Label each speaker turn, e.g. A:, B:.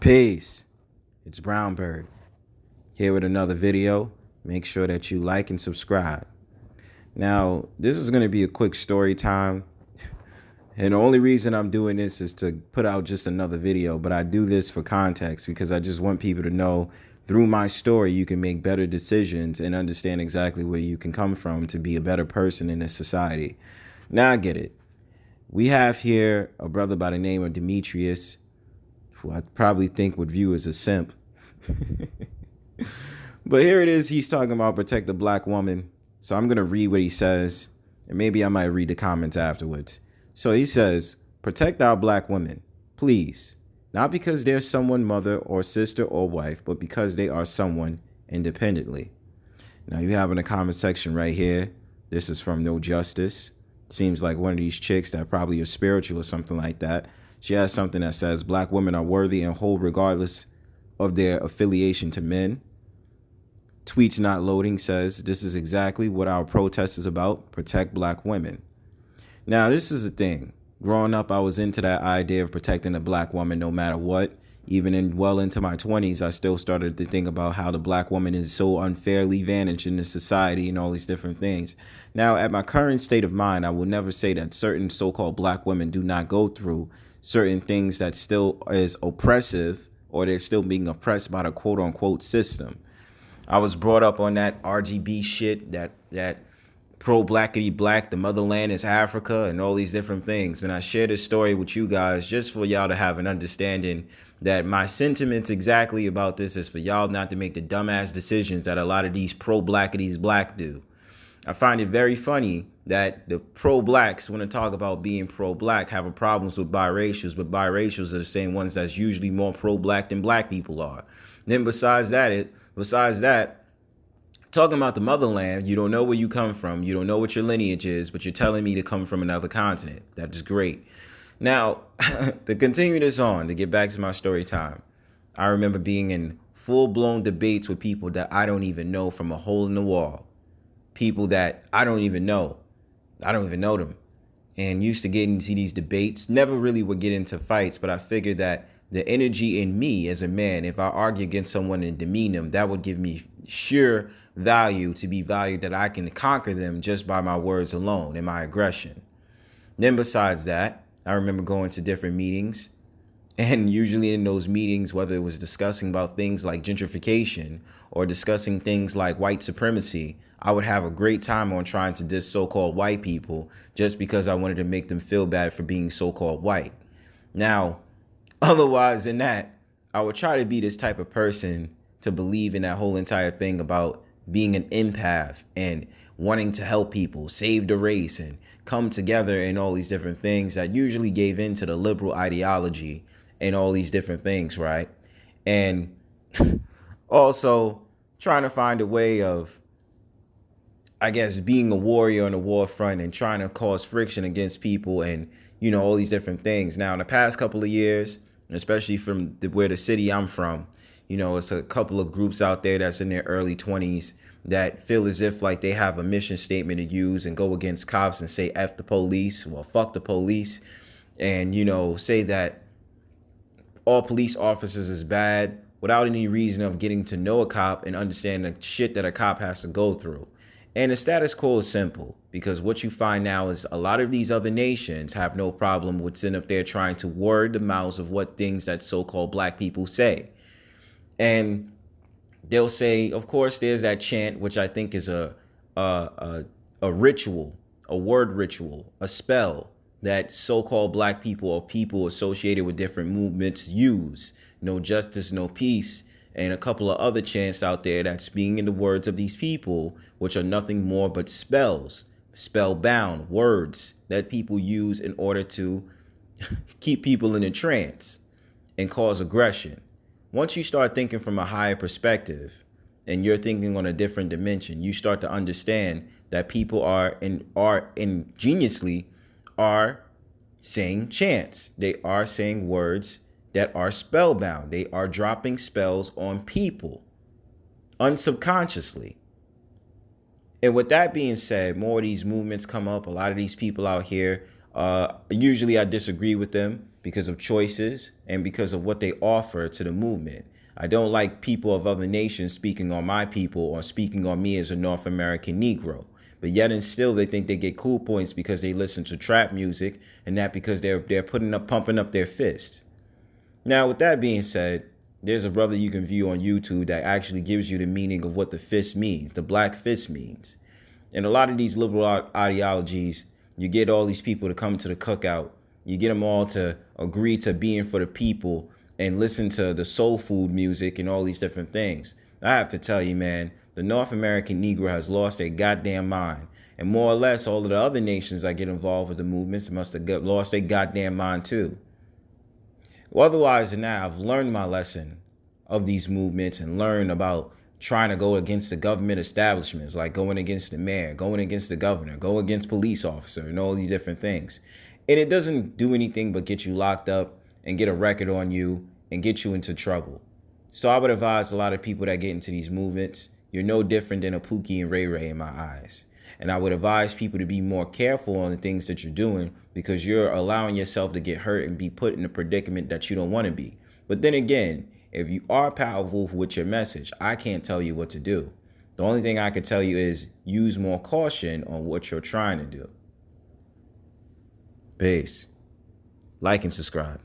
A: Peace. It's Brownbird here with another video. Make sure that you like and subscribe. Now, this is going to be a quick story time. And the only reason I'm doing this is to put out just another video. But I do this for context because I just want people to know through my story, you can make better decisions and understand exactly where you can come from to be a better person in this society. Now I get it. We have here a brother by the name of Demetrius, who I probably think would view as a simp. But here it is. He's talking about protect the black woman. So I'm going to read what he says, and maybe I might read the comments afterwards. So he says, protect our black women, please. Not because they're someone mother or sister or wife, but because they are someone independently. Now you have in the comment section right here, this is from No Justice. Seems like one of these chicks that probably is spiritual or something like that. She has something that says black women are worthy and whole regardless of their affiliation to men. Tweets Not Loading says this is exactly what our protest is about. Protect black women. Now, this is the thing. Growing up, I was into that idea of protecting the black woman no matter what. Even well into my 20s, I still started to think about how the black woman is so unfairly advantaged in this society and all these different things. Now, at my current state of mind, I will never say that certain so-called black women do not go through certain things that still is oppressive, or they're still being oppressed by the quote-unquote system. I was brought up on that RGB shit, that pro-blackity black, the motherland is Africa, and all these different things. And I share this story with you guys just for y'all to have an understanding that my sentiments exactly about this is for y'all not to make the dumbass decisions that a lot of these pro-blackities black do. I find it very funny that the pro-blacks, when they talk about being pro-black, have a problems with biracials, but biracials are the same ones that's usually more pro-black than black people are. Then besides that, talking about the motherland, you don't know where you come from, you don't know what your lineage is, but you're telling me to come from another continent. That is great. Now, to continue this on, to get back to my story time, I remember being in full-blown debates with people that I don't even know from a hole in the wall. People that I don't even know. I don't even know them. And used to get into these debates. Never really would get into fights, but I figured that the energy in me as a man, if I argue against someone and demean them, that would give me sheer value to be valued that I can conquer them just by my words alone and my aggression. Then besides that, I remember going to different meetings. And usually in those meetings, whether it was discussing about things like gentrification or discussing things like white supremacy, I would have a great time on trying to diss so-called white people just because I wanted to make them feel bad for being so-called white. Now, otherwise than that, I would try to be this type of person to believe in that whole entire thing about being an empath and wanting to help people, save the race, and come together and all these different things that usually gave in to the liberal ideology and all these different things, right? And also trying to find a way of, I guess, being a warrior on the war front and trying to cause friction against people and, you know, all these different things. Now, in the past couple of years, especially from where the city I'm from, you know, it's a couple of groups out there that's in their early 20s that feel as if like they have a mission statement to use and go against cops and say F the police, well, fuck the police, and, you know, say that all police officers is bad without any reason of getting to know a cop and understand the shit that a cop has to go through. And the status quo is simple, because what you find now is a lot of these other nations have no problem with sitting up there trying to word the mouths of what things that so-called black people say. And they'll say, of course, there's that chant, which I think is a ritual, a word ritual, a spell that so-called black people or people associated with different movements use. No justice, no peace, and a couple of other chants out there that's being in the words of these people, which are nothing more but spells, spellbound words that people use in order to keep people in a trance and cause aggression. Once you start thinking from a higher perspective and you're thinking on a different dimension, you start to understand that people are ingeniously are saying chants. They are saying words that are spellbound. They are dropping spells on people unsubconsciously. And with that being said, more of these movements come up. A lot of these people out here, usually I disagree with them. because of choices and because of what they offer to the movement. I don't like people of other nations speaking on my people or speaking on me as a North American Negro. But yet and still they think they get cool points because they listen to trap music, and that because they're pumping up their fists. Now, with that being said, there's a brother you can view on YouTube that actually gives you the meaning of what the fist means, the black fist means. And a lot of these liberal ideologies, you get all these people to come to the cookout, you get them all to agree to being for the people and listen to the soul food music and all these different things. I have to tell you, man, the North American Negro has lost their goddamn mind. And more or less, all of the other nations that get involved with the movements must have lost their goddamn mind too. Well, otherwise than that, I've learned my lesson of these movements and learned about trying to go against the government establishments, like going against the mayor, going against the governor, go against police officer, and all these different things. And it doesn't do anything but get you locked up and get a record on you and get you into trouble. So I would advise a lot of people that get into these movements, you're no different than a Pookie and Ray Ray in my eyes. And I would advise people to be more careful on the things that you're doing, because you're allowing yourself to get hurt and be put in a predicament that you don't want to be. But then again, if you are powerful with your message, I can't tell you what to do. The only thing I can tell you is use more caution on what you're trying to do. Peace. Like and subscribe.